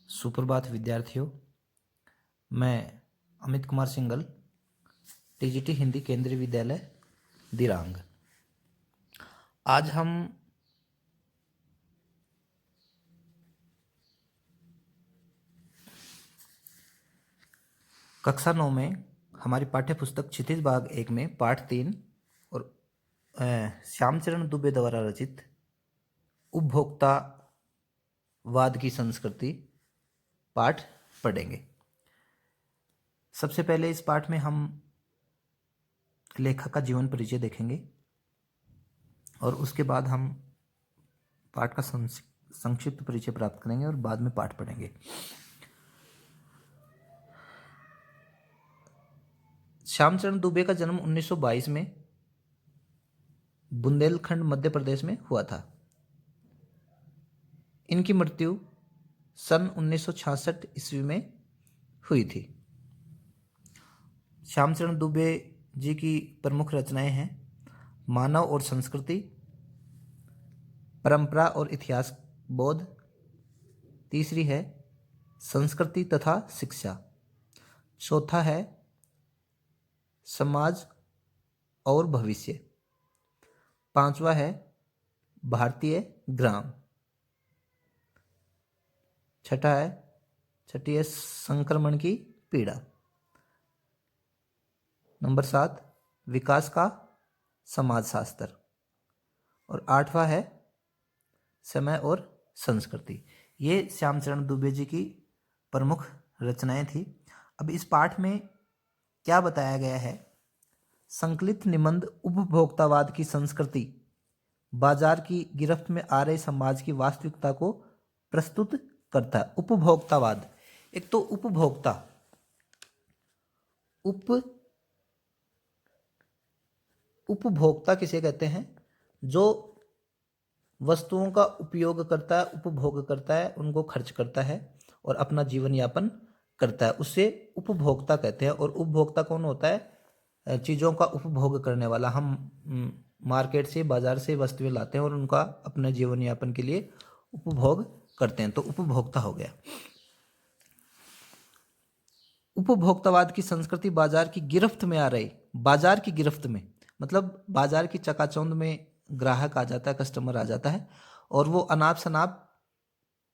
सुप्रभात विद्यार्थियों। मैं अमित कुमार सिंगल, टीजीटी हिंदी केंद्रीय विद्यालय दिरांग। आज हम कक्षा 9 में हमारी पाठ्य पुस्तक क्षितिज भाग 1 में पाठ 3 और श्यामचरण दुबे द्वारा रचित उपभोक्तावाद की संस्कृति पाठ पढ़ेंगे। सबसे पहले इस पाठ में हम लेखक का जीवन परिचय देखेंगे और उसके बाद हम पाठ का संक्षिप्त परिचय प्राप्त करेंगे और बाद में पाठ पढ़ेंगे। श्यामचरण दुबे का जन्म 1922 में बुंदेलखंड मध्य प्रदेश में हुआ था। इनकी मृत्यु सन 1966 ईस्वी में हुई थी। श्यामचरण दुबे जी की प्रमुख रचनाएं हैं मानव और संस्कृति, परंपरा और इतिहास बोध, तीसरी है संस्कृति तथा शिक्षा, चौथा है समाज और भविष्य, पांचवा है भारतीय ग्राम, छठी है संक्रमण की पीड़ा, नंबर 7 विकास का समाजशास्त्र और 8वां है समय और संस्कृति। ये श्यामचरण दुबे जी की प्रमुख रचनाएं थी। अब इस पाठ में क्या बताया गया है? संकलित निबंध उपभोक्तावाद की संस्कृति बाजार की गिरफ्त में आ रहे समाज की वास्तविकता को प्रस्तुत करता है। उपभोक्तावाद, एक तो उपभोक्ता, उपभोक्ता किसे कहते हैं? जो वस्तुओं का उपयोग करता है, उपभोग करता है, उनको खर्च करता है और अपना जीवन यापन करता है, उसे उपभोक्ता कहते हैं। और उपभोक्ता कौन होता है? चीज़ों का उपभोग करने वाला। हम मार्केट से, बाजार से वस्तुएं लाते हैं और उनका अपने जीवन यापन के लिए उपभोग करते हैं, तो उपभोक्ता हो गया। उपभोक्तावाद की संस्कृति बाजार की गिरफ्त में आ रही, बाजार की गिरफ्त में मतलब बाजार की चकाचौंध में ग्राहक आ जाता है, कस्टमर आ जाता है और वो अनाप शनाप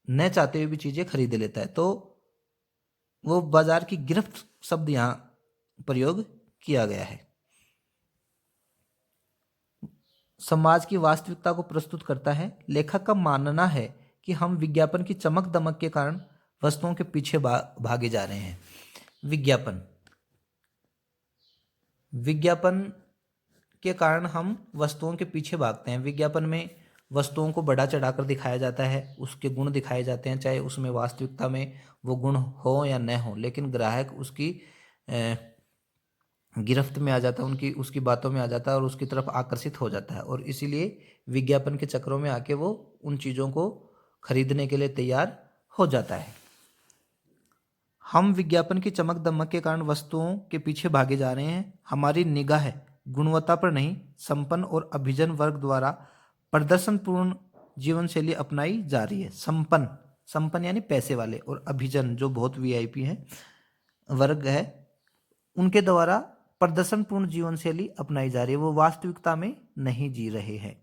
न चाहते हुए भी चीज़ें खरीद लेता है, तो वो बाजार की गिरफ्त शब्द यहाँ प्रयोग किया गया है। समाज की वास्तविकता को प्रस्तुत करता है। लेखक का मानना है कि हम विज्ञापन की चमक दमक के कारण वस्तुओं के पीछे भागे जा रहे हैं। विज्ञापन के कारण हम वस्तुओं के पीछे भागते हैं। विज्ञापन में वस्तुओं को बढ़ा चढ़ाकर दिखाया जाता है, उसके गुण दिखाए जाते हैं, चाहे उसमें वास्तविकता में वो गुण हो या न हो, लेकिन ग्राहक उसकी गिरफ्त में आ जाता है, उसकी बातों में आ जाता है और उसकी तरफ आकर्षित हो जाता है और इसीलिए विज्ञापन के चक्रों में आके वो उन चीज़ों को खरीदने के लिए तैयार हो जाता है। हम विज्ञापन की चमक दमक के कारण वस्तुओं के पीछे भागे जा रहे हैं। हमारी निगाह गुणवत्ता पर नहीं, संपन्न और अभिजन वर्ग द्वारा प्रदर्शनपूर्ण जीवन शैली अपनाई जा रही है। संपन्न यानी पैसे वाले, और अभिजन जो बहुत वीआईपी है वर्ग है, उनके द्वारा प्रदर्शनपूर्ण जीवन शैली अपनाई जा रही है। वो वास्तविकता में नहीं जी रहे हैं,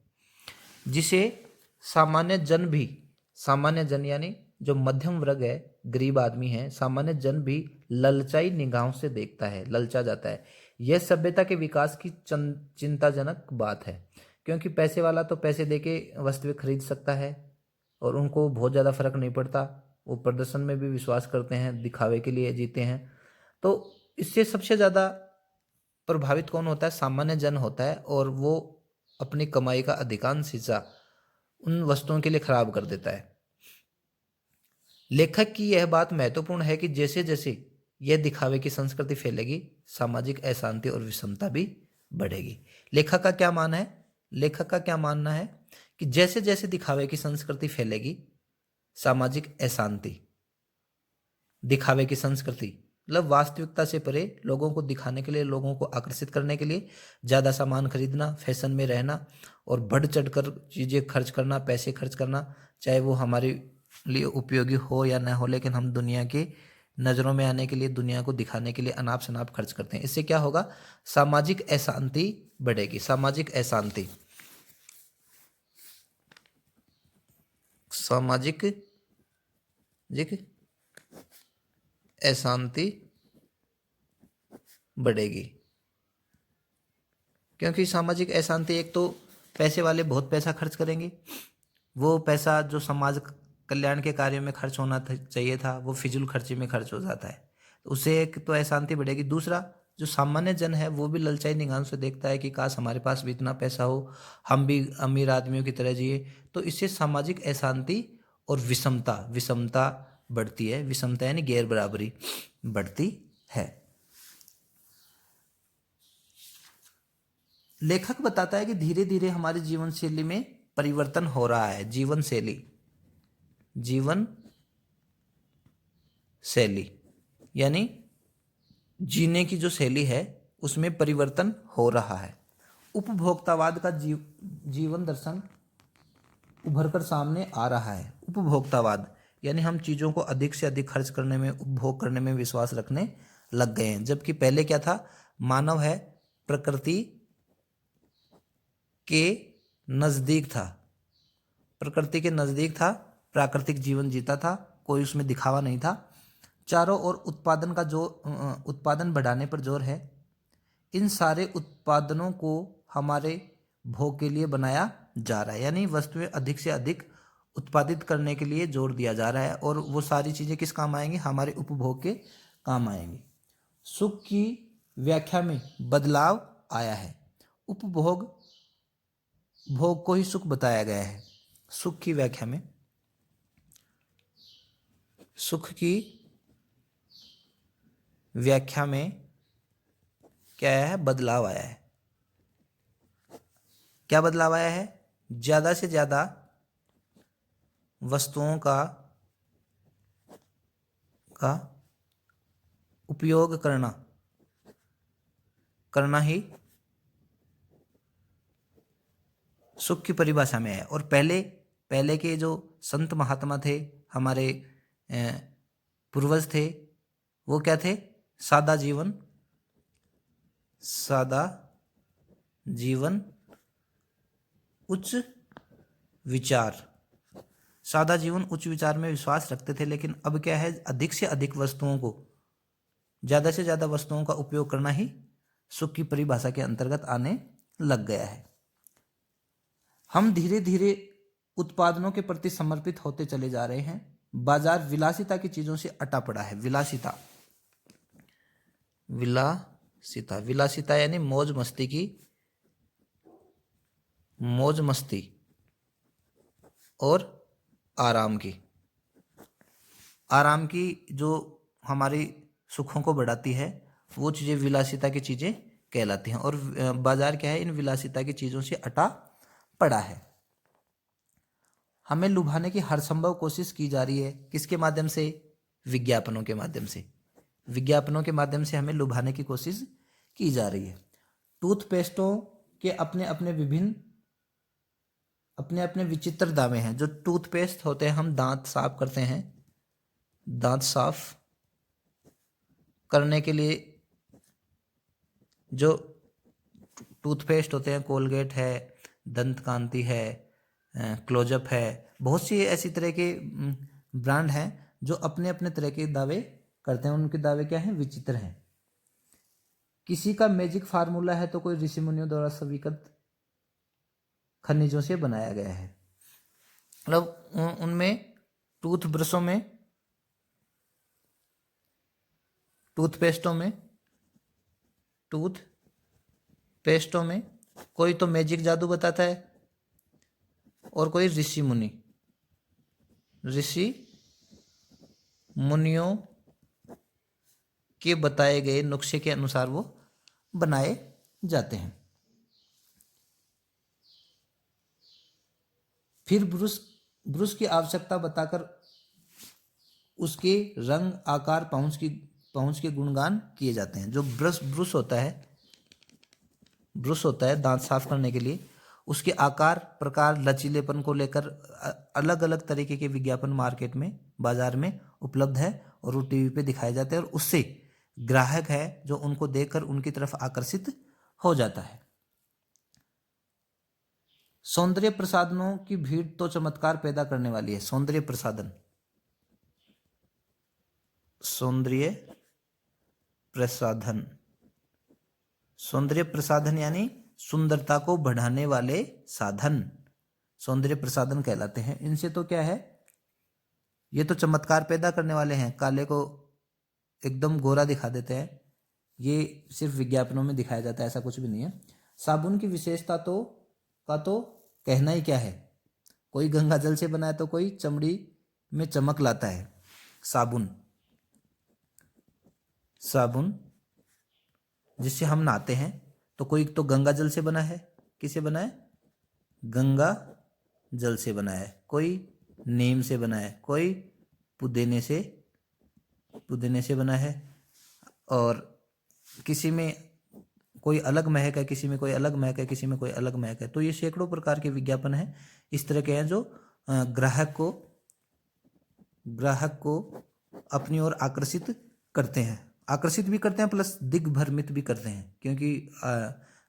जिसे सामान्य जन यानी जो मध्यम वर्ग है, गरीब आदमी है, सामान्य जन भी ललचाई निगाहों से देखता है, ललचा जाता है। यह सभ्यता के विकास की चिंताजनक बात है, क्योंकि पैसे वाला तो पैसे देके वस्तुएं खरीद सकता है और उनको बहुत ज़्यादा फर्क नहीं पड़ता। वो प्रदर्शन में भी विश्वास करते हैं, दिखावे के लिए जीते हैं। तो इससे सबसे ज़्यादा प्रभावित कौन होता है? सामान्य जन होता है और वो अपनी कमाई का अधिकांश हिस्सा उन वस्तुओं के लिए खराब कर देता है। लेखक की यह बात महत्वपूर्ण है कि जैसे जैसे यह दिखावे की संस्कृति फैलेगी, सामाजिक अशांति और विषमता भी बढ़ेगी। लेखक का क्या मानना है कि जैसे जैसे दिखावे की संस्कृति फैलेगी, सामाजिक अशांति, दिखावे की संस्कृति मतलब वास्तविकता से परे लोगों को दिखाने के लिए, लोगों को आकर्षित करने के लिए ज़्यादा सामान खरीदना, फैशन में रहना और बढ़ चढ़कर चीज़ें खर्च करना, पैसे खर्च करना, चाहे वो हमारी लिए उपयोगी हो या न हो, लेकिन हम दुनिया के नज़रों में आने के लिए, दुनिया को दिखाने के लिए अनाप शनाप खर्च करते हैं। इससे क्या होगा? सामाजिक अशांति बढ़ेगी। सामाजिक अशांति, सामाजिक अशांति बढ़ेगी। क्योंकि सामाजिक अशांति, एक तो पैसे वाले बहुत पैसा खर्च करेंगे, वो पैसा जो समाज कल्याण के कार्यों में खर्च होना चाहिए था वो फिजूल खर्ची में खर्च हो जाता है, तो उससे एक तो अशांति बढ़ेगी। दूसरा, जो सामान्य जन है वो भी ललचाई निगाहों से देखता है कि काश हमारे पास भी इतना पैसा हो, हम भी अमीर आदमियों की तरह जिए। तो इससे सामाजिक अशांति और विषमता बढ़ती है। विषमता यानी गैर बराबरी बढ़ती है। लेखक बताता है कि धीरे धीरे हमारी जीवन शैली में परिवर्तन हो रहा है। जीवन शैली यानी जीने की जो शैली है उसमें परिवर्तन हो रहा है। उपभोक्तावाद का जीवन दर्शन उभर कर सामने आ रहा है। उपभोक्तावाद यानी हम चीज़ों को अधिक से अधिक खर्च करने में, उपभोग करने में विश्वास रखने लग गए हैं। जबकि पहले क्या था? मानव है प्रकृति के नज़दीक था, प्रकृति के नज़दीक था, प्राकृतिक जीवन जीता था, कोई उसमें दिखावा नहीं था। चारों ओर उत्पादन बढ़ाने पर जोर है। इन सारे उत्पादनों को हमारे भोग के लिए बनाया जा रहा है, यानी वस्तुएं अधिक से अधिक उत्पादित करने के लिए जोर दिया जा रहा है, और वो सारी चीज़ें किस काम आएंगी? हमारे उपभोग के काम आएंगी। सुख की व्याख्या में बदलाव आया है। भोग को ही सुख बताया गया है। सुख की व्याख्या में, सुख की व्याख्या में क्या आया है? बदलाव आया है। क्या बदलाव आया है? ज़्यादा से ज़्यादा वस्तुओं का उपयोग करना ही सुख की परिभाषा में है। और पहले के जो संत महात्मा थे, हमारे पूर्वज थे, वो क्या थे? सादा जीवन उच्च विचार। सादा जीवन उच्च विचार में विश्वास रखते थे। लेकिन अब क्या है? अधिक से अधिक वस्तुओं को, ज़्यादा से ज़्यादा वस्तुओं का उपयोग करना ही सुख की परिभाषा के अंतर्गत आने लग गया है। हम धीरे धीरे उत्पादनों के प्रति समर्पित होते चले जा रहे हैं। बाजार विलासिता की चीज़ों से अटा पड़ा है। विलासिता यानी मौज मस्ती और आराम की जो हमारी सुखों को बढ़ाती है वो चीज़ें विलासिता की चीज़ें कहलाती हैं। और बाजार क्या है? इन विलासिता की चीज़ों से अटा पड़ा है। हमें लुभाने की हर संभव कोशिश की जा रही है। किसके माध्यम से? विज्ञापनों के माध्यम से। विज्ञापनों के माध्यम से हमें लुभाने की कोशिश की जा रही है। टूथपेस्टों के अपने अपने विचित्र दावे हैं। जो टूथपेस्ट होते हैं, हम दांत साफ करते हैं, दांत साफ करने के लिए जो टूथपेस्ट होते हैं, कोलगेट है, दंत कांति है, क्लोजअप है, बहुत सी ऐसी तरह के ब्रांड हैं जो अपने अपने तरह के दावे करते हैं। उनके दावे क्या हैं? विचित्र हैं। किसी का मैजिक फार्मूला है तो कोई ऋषि मुनियों द्वारा स्वीकृत खनिजों से बनाया गया है। मतलब उनमें टूथपेस्टों में कोई तो मैजिक जादू बताता है और कोई ऋषि मुनियों के बताए गए नुस्खे के अनुसार वो बनाए जाते हैं। फिर ब्रश की आवश्यकता बताकर उसके रंग, आकार, पहुंच के गुणगान किए जाते हैं। जो ब्रश होता है दांत साफ करने के लिए, उसके आकार, प्रकार, लचीलेपन को लेकर अलग अलग तरीके के विज्ञापन मार्केट में, बाजार में उपलब्ध है और वो टीवी पे दिखाए जाते हैं और उससे ग्राहक है जो उनको देखकर उनकी तरफ आकर्षित हो जाता है। सौंदर्य प्रसाधनों की भीड़ तो चमत्कार पैदा करने वाली है। सौंदर्य प्रसाधन, सौंदर्य प्रसाधन, सौंदर्य प्रसाधन यानी सुंदरता को बढ़ाने वाले साधन सौंदर्य प्रसाधन कहलाते हैं। इनसे तो क्या है, ये तो चमत्कार पैदा करने वाले हैं, काले को एकदम गोरा दिखा देते हैं। ये सिर्फ विज्ञापनों में दिखाया जाता है, ऐसा कुछ भी नहीं है। साबुन की विशेषता तो कहना ही क्या है। कोई गंगा जल से बना है तो कोई चमड़ी में चमक लाता है। साबुन जिससे हम नहाते हैं तो कोई तो गंगा जल से बना है। किससे बना है? गंगा जल से बना है। कोई नीम से बना है, कोई पुदीने से बना है, और किसी में कोई अलग महक है, किसी में कोई अलग महक है, किसी में कोई अलग महक है। तो ये सैकड़ों प्रकार के विज्ञापन हैं इस तरह के हैं जो ग्राहक को अपनी ओर आकर्षित करते हैं, आकर्षित भी करते हैं प्लस दिग्भ्रमित भी करते हैं, क्योंकि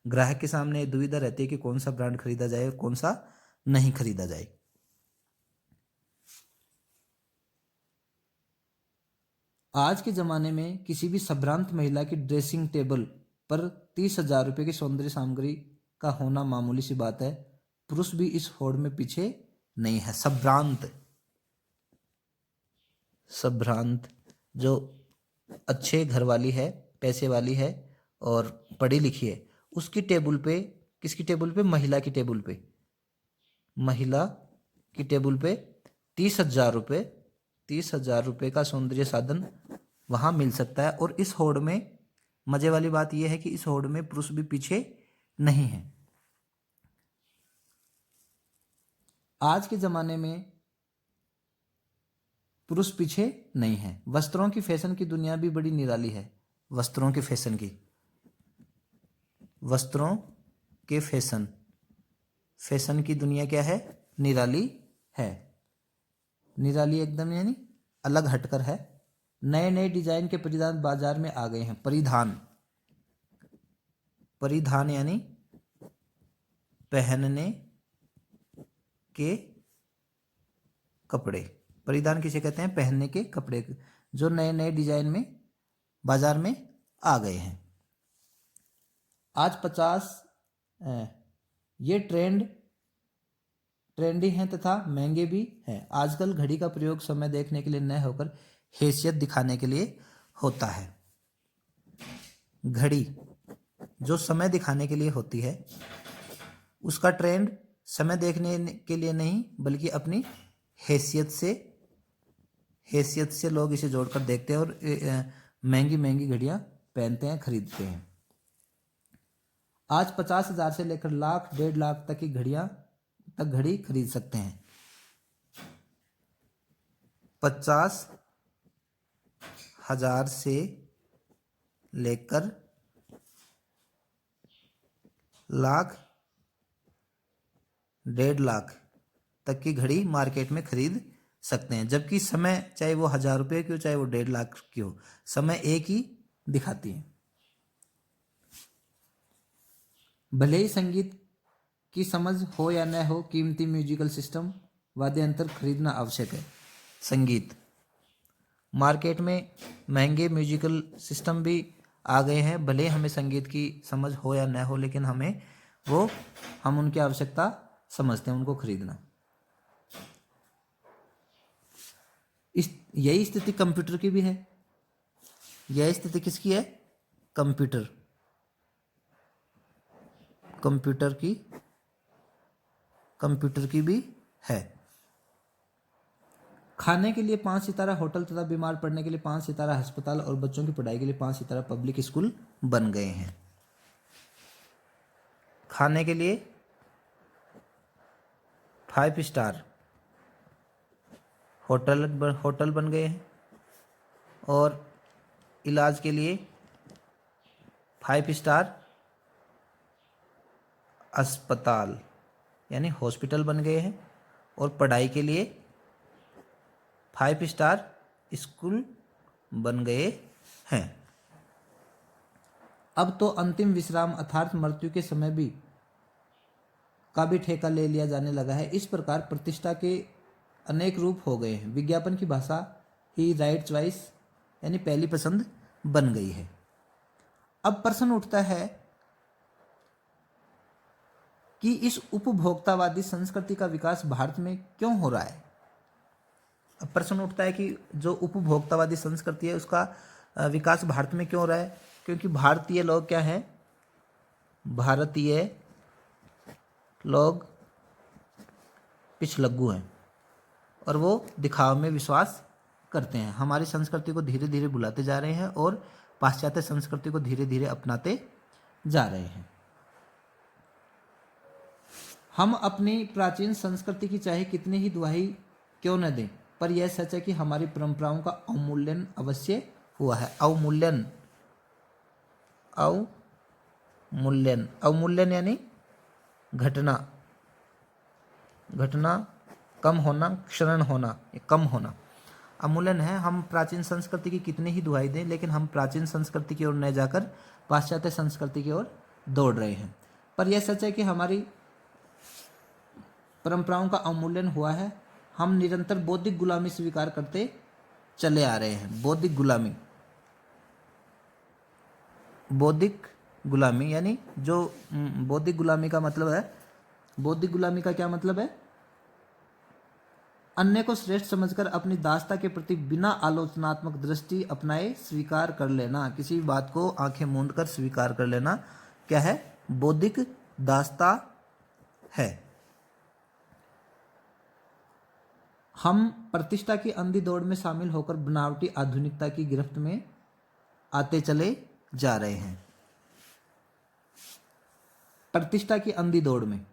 ग्राहक के सामने दुविधा रहती है कि कौन सा ब्रांड खरीदा जाए और कौन सा नहीं खरीदा जाए। आज के ज़माने में किसी भी संभ्रांत महिला की ड्रेसिंग टेबल पर 30,000 रुपये की सौंदर्य सामग्री का होना मामूली सी बात है। पुरुष भी इस होड़ में पीछे नहीं है। संभ्रांत जो अच्छे घर वाली है, पैसे वाली है और पढ़ी लिखी है, उसकी टेबल पे, किसकी टेबल पे? महिला की टेबल पे 30,000 रुपये का सौंदर्य साधन वहाँ मिल सकता है। और इस होड़ में मजे वाली बात यह है कि इस होड़ में पुरुष भी पीछे नहीं है। आज के ज़माने में पुरुष पीछे नहीं है। वस्त्रों की फैशन की दुनिया भी बड़ी निराली है। वस्त्रों के फैशन की दुनिया क्या है? निराली है। निराली एकदम यानी अलग हटकर है। नए नए डिजाइन के परिधान बाजार में आ गए हैं। परिधान यानी पहनने के कपड़े। परिधान किसे कहते हैं? पहनने के कपड़े, जो नए नए डिजाइन में बाजार में आ गए हैं। आज 50 ये ट्रेंडी हैं तथा महंगे भी हैं। आजकल घड़ी का प्रयोग समय देखने के लिए न होकर हैसियत दिखाने के लिए होता है। घड़ी जो समय दिखाने के लिए होती है, उसका ट्रेंड समय देखने के लिए नहीं बल्कि अपनी हैसियत से लोग इसे जोड़कर देखते हैं और महंगी महंगी घड़ियां पहनते हैं, खरीदते हैं। आज 50,000 से लेकर लाख, 1.5 लाख तक की घड़ी खरीद सकते हैं। 50,000 से लेकर लाख, 1.5 लाख तक की घड़ी मार्केट में खरीद सकते हैं। जबकि समय, चाहे वो 1,000 रुपये की हो, चाहे वो 1.5 लाख की हो, समय एक ही दिखाती है। भले ही संगीत की समझ हो या न हो, कीमती म्यूजिकल सिस्टम, वाद्य यंत्र खरीदना आवश्यक है। संगीत मार्केट में महंगे म्यूजिकल सिस्टम भी आ गए हैं। भले हमें संगीत की समझ हो या न हो, लेकिन हम उनकी आवश्यकता समझते हैं, उनको खरीदना। यही स्थिति कंप्यूटर की भी है। यह स्थिति किसकी है? कंप्यूटर की भी है। खाने के लिए 5 सितारा होटल तथा बीमार पड़ने के लिए 5 सितारा अस्पताल और बच्चों की पढ़ाई के लिए 5 सितारा पब्लिक स्कूल बन गए हैं। खाने के लिए 5 स्टार होटल बन गए हैं और इलाज के लिए 5 स्टार अस्पताल यानी हॉस्पिटल बन गए हैं, और पढ़ाई के लिए 5 स्टार स्कूल बन गए हैं। अब तो अंतिम विश्राम अर्थात मृत्यु के समय भी का भी ठेका ले लिया जाने लगा है। इस प्रकार प्रतिष्ठा के अनेक रूप हो गए हैं। विज्ञापन की भाषा ही राइट चॉइस यानी पहली पसंद बन गई है। अब प्रश्न उठता है कि इस उपभोक्तावादी संस्कृति का विकास भारत में क्यों हो रहा है। अब प्रश्न उठता है कि जो उपभोक्तावादी संस्कृति है उसका विकास भारत में क्यों हो रहा है। क्योंकि भारतीय लोग क्या है, भारतीय लोग पिछलग्गू हैं और वो दिखावे में विश्वास करते हैं। हमारी संस्कृति को धीरे धीरे भुलाते जा रहे हैं और पाश्चात्य संस्कृति को धीरे धीरे अपनाते जा रहे हैं। हम अपनी प्राचीन संस्कृति की चाहे कितनी ही दुहाई क्यों न दें, पर यह सच है कि हमारी परंपराओं का अवमूल्यन अवश्य हुआ है। अवमूल्यन अवमूल्यन यानी घटना कम होना, क्षरण होना, कम होना, अवमूल्यन है। हम प्राचीन संस्कृति की कितनी ही दुहाई दें, लेकिन हम प्राचीन संस्कृति की ओर न जाकर पाश्चात्य संस्कृति की ओर दौड़ रहे हैं। पर यह सच है कि हमारी परंपराओं का अवमूल्यन हुआ है। हम निरंतर बौद्धिक गुलामी स्वीकार करते चले आ रहे हैं। बौद्धिक गुलामी यानी जो बौद्धिक गुलामी का मतलब है, बौद्धिक गुलामी का क्या मतलब है, अन्य को श्रेष्ठ समझकर अपनी दासता के प्रति बिना आलोचनात्मक दृष्टि अपनाए स्वीकार कर लेना। किसी बात को आंखें मूंद कर स्वीकार कर लेना क्या है, बौद्धिक दासता है। हम प्रतिष्ठा की अंधी दौड़ में शामिल होकर बनावटी आधुनिकता की गिरफ्त में आते चले जा रहे हैं। प्रतिष्ठा की अंधी दौड़ में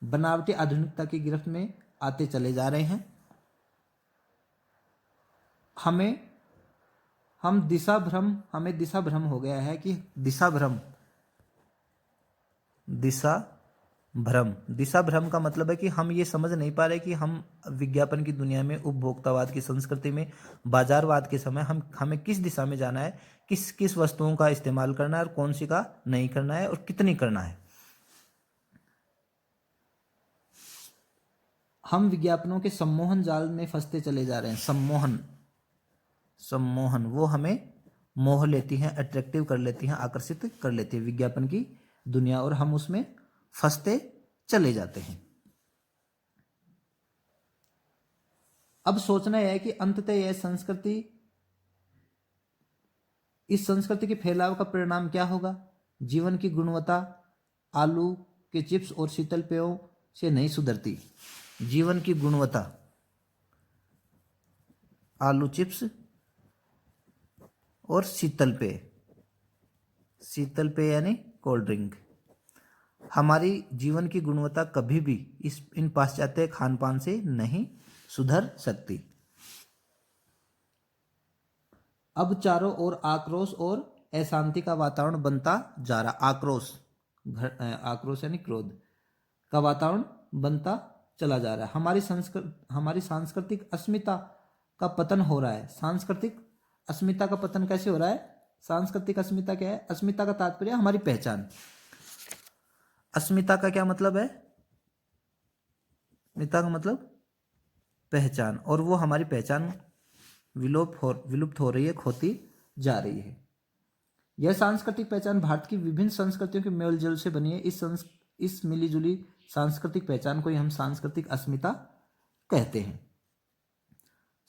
बनावटी आधुनिकता की गिरफ्त में आते चले जा रहे हैं। हमें दिशा भ्रम हो गया है कि दिशा भ्रम का मतलब है कि हम ये समझ नहीं पा रहे कि हम विज्ञापन की दुनिया में, उपभोक्तावाद की संस्कृति में, बाजारवाद के समय हमें किस दिशा में जाना है, किस वस्तुओं का इस्तेमाल करना है और कौन सी का नहीं करना है और कितनी करना है। हम विज्ञापनों के सम्मोहन जाल में फंसते चले जा रहे हैं। सम्मोहन वो हमें मोह लेती हैं, अट्रैक्टिव कर लेती हैं, आकर्षित कर लेती है विज्ञापन की दुनिया, और हम उसमें फंसते चले जाते हैं। अब सोचना यह है कि अंततः यह संस्कृति, इस संस्कृति के फैलाव का परिणाम क्या होगा। जीवन की गुणवत्ता आलू के चिप्स और शीतल पेयों से नहीं सुधरती। जीवन की गुणवत्ता आलू चिप्स और शीतल पेय यानी कोल्ड ड्रिंक। हमारी जीवन की गुणवत्ता कभी भी इन पाश्चात्य खान पान से नहीं सुधर सकती। अब चारों ओर आक्रोश और अशांति का वातावरण बनता जा रहा। आक्रोश यानी क्रोध का वातावरण बनता चला जा रहा है। हमारी सांस्कृतिक अस्मिता का पतन हो रहा है। सांस्कृतिक अस्मिता का पतन कैसे हो रहा है। सांस्कृतिक अस्मिता क्या है। अस्मिता का तात्पर्य हमारी पहचान। अस्मिता का क्या मतलब है। अस्मिता का मतलब पहचान, और वो हमारी पहचान विलुप्त हो रही है, खोती जा रही है। यह सांस्कृतिक पहचान भारत की विभिन्न संस्कृतियों के मेलजोल से बनी है। इस मिलीजुली सांस्कृतिक पहचान को ही हम सांस्कृतिक अस्मिता कहते हैं।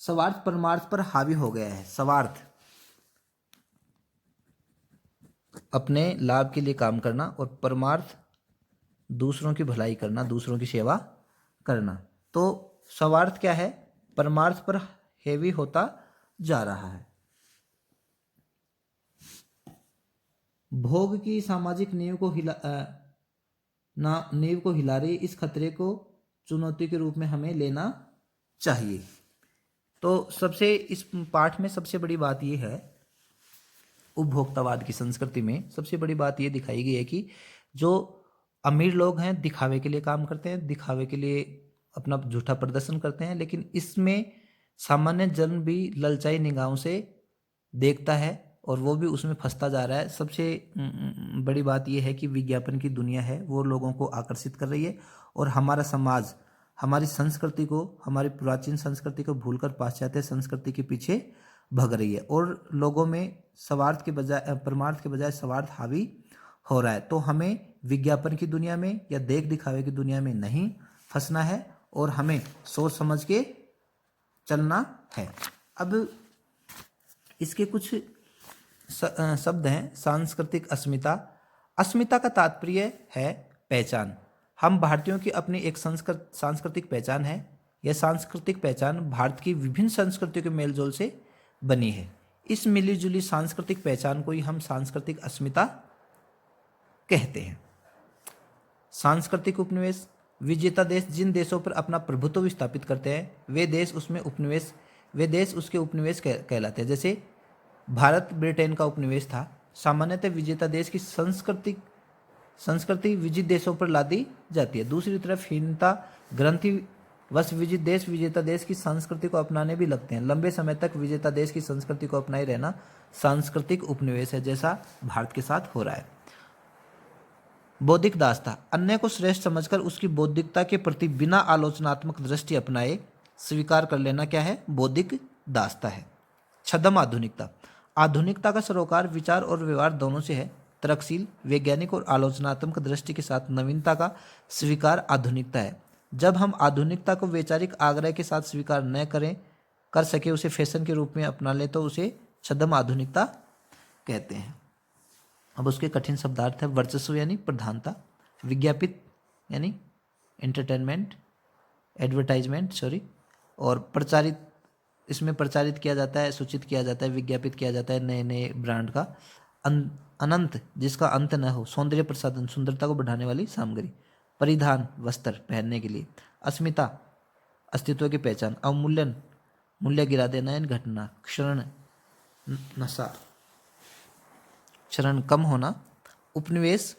स्वार्थ परमार्थ पर हावी हो गया है। स्वार्थ अपने लाभ के लिए काम करना और परमार्थ दूसरों की भलाई करना, दूसरों की सेवा करना। तो स्वार्थ क्या है, परमार्थ पर हेवी होता जा रहा है। भोग की सामाजिक नींव को हिला रही इस खतरे को चुनौती के रूप में हमें लेना चाहिए। तो इस पाठ में सबसे बड़ी बात यह है, उपभोक्तावाद की संस्कृति में सबसे बड़ी बात यह दिखाई गई है कि जो अमीर लोग हैं, दिखावे के लिए काम करते हैं, दिखावे के लिए अपना झूठा प्रदर्शन करते हैं, लेकिन इसमें सामान्य जन भी ललचाई निगाहों से देखता है और वो भी उसमें फंसता जा रहा है। सबसे बड़ी बात यह है कि विज्ञापन की दुनिया है वो लोगों को आकर्षित कर रही है और हमारा समाज हमारी संस्कृति को, हमारी प्राचीन संस्कृति को भूलकर पाश्चात्य संस्कृति के पीछे भग रही है और लोगों में स्वार्थ के बजाय परमार्थ के बजाय स्वार्थ हावी हो रहा है। तो हमें विज्ञापन की दुनिया में या देख दिखावे की दुनिया में नहीं फंसना है और हमें सोच समझ के चलना है। अब इसके कुछ शब्द हैं। सांस्कृतिक अस्मिता। अस्मिता का तात्पर्य है पहचान। हम भारतीयों की अपनी एक सांस्कृतिक पहचान है। यह सांस्कृतिक पहचान भारत की विभिन्न संस्कृतियों के मेलजोल से बनी है। इस मिलीजुली सांस्कृतिक पहचान को ही हम सांस्कृतिक अस्मिता कहते हैं। सांस्कृतिक उपनिवेश। विजेता देश जिन देशों पर अपना प्रभुत्व स्थापित करते हैं वे देश उसके उपनिवेश कहलाते हैं। जैसे भारत ब्रिटेन का उपनिवेश था। सामान्यतः विजेता देश की संस्कृति विजित देशों पर लादी जाती है। दूसरी तरफ हीनता ग्रंथि वश विजित देश विजेता देश की संस्कृति को अपनाने भी लगते हैं। लंबे समय तक विजेता देश की संस्कृति को अपनाए रहना सांस्कृतिक उपनिवेश है, जैसा भारत के साथ हो रहा है। बौद्धिक दासता। अन्य को श्रेष्ठ समझकर उसकी बौद्धिकता के प्रति बिना आलोचनात्मक दृष्टि अपनाए स्वीकार कर लेना क्या है? बौद्धिक दासता है। छद्म आधुनिकता। आधुनिकता का सरोकार विचार और व्यवहार दोनों से है। तर्कशील, वैज्ञानिक और आलोचनात्मक दृष्टि के साथ नवीनता का स्वीकार आधुनिकता है। जब हम आधुनिकता को वैचारिक आग्रह के साथ स्वीकार न कर सके, उसे फैशन के रूप में अपना ले, तो उसे छद्म आधुनिकता कहते हैं। अब उसके कठिन शब्दार्थ है। वर्चस्व यानी प्रधानता, विज्ञापित यानी एंटरटेनमेंट, एडवर्टाइजमेंट और प्रचारित, इसमें प्रचारित किया जाता है, सूचित किया जाता है, विज्ञापित किया जाता है नए नए ब्रांड का। अनंत, जिसका अंत न हो। सौंदर्य प्रसाधन, सुंदरता को बढ़ाने वाली सामग्री। परिधान, वस्त्र पहनने के लिए। अस्मिता, अस्तित्व की पहचान। अवमूल्यन, मूल्य गिरा देना यानी घटना। क्षरण, नशा, क्षरण कम होना। उपनिवेश,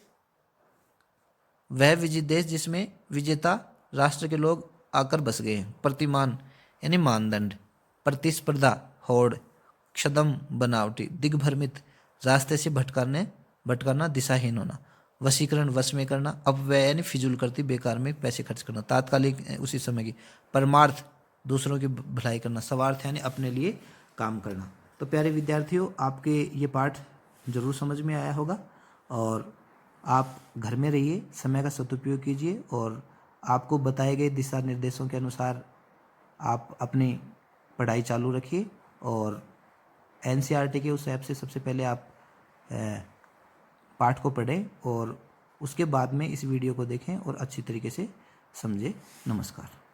वह विजित देश जिसमें विजेता राष्ट्र के लोग आकर बस गए हैं। प्रतिमान यानी मानदंड। प्रतिस्पर्धा, होड़। क्षदम, बनावटी, दिग्भ्रमित, रास्ते से भटकाना, दिशाहीन होना। वशीकरण, वश में करना। अपव्यय यानी फिजूल करती, बेकार में पैसे खर्च करना, तात्कालिक, उसी समय की। परमार्थ, दूसरों की भलाई करना। स्वार्थ यानी अपने लिए काम करना। तो प्यारे विद्यार्थियों, आपके ये पाठ जरूर समझ में आया होगा और आप घर में रहिए, समय का सदुपयोग कीजिए और आपको बताए गए दिशा निर्देशों के अनुसार आप अपनी पढ़ाई चालू रखिए। और एनसीईआरटी के उस ऐप से सबसे पहले आप पाठ को पढ़ें और उसके बाद में इस वीडियो को देखें और अच्छी तरीके से समझें। नमस्कार।